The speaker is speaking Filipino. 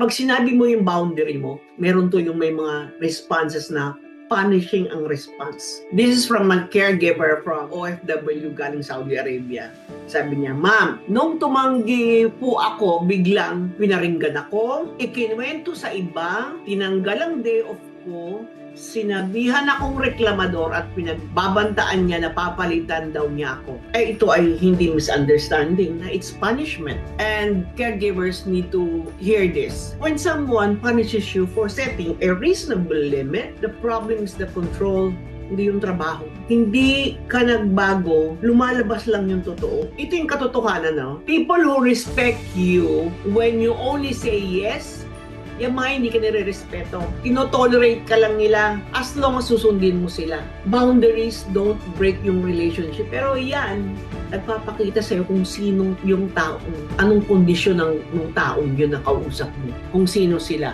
Pag sinabi mo yung boundary mo, meron to yung may mga responses na punishing ang response. This is from a caregiver from OFW galing Saudi Arabia. Sabi niya, "Ma'am, nung tumanggi po ako, biglang pinaringgan ako, ikinuwento sa iba, tinanggal ang day off ko, sinabihan akong reklamador at pinagbabantaan niya na papalitan daw niya ako." Ito ay hindi misunderstanding, na it's punishment. And caregivers need to hear this. When someone punishes you for setting a reasonable limit, the problem is the control, hindi yung trabaho. Hindi ka nagbago, lumalabas lang yung totoo. Ito yung katotohanan, no? People who respect you when you only say yes, yung mga hindi ka nire-respeto. Tinotolerate ka lang nila as long as susundin mo sila. Boundaries don't break yung relationship. Pero yan, nagpapakita sa'yo kung sino yung tao, anong kondisyon ng taong yun na kausap mo, kung sino sila.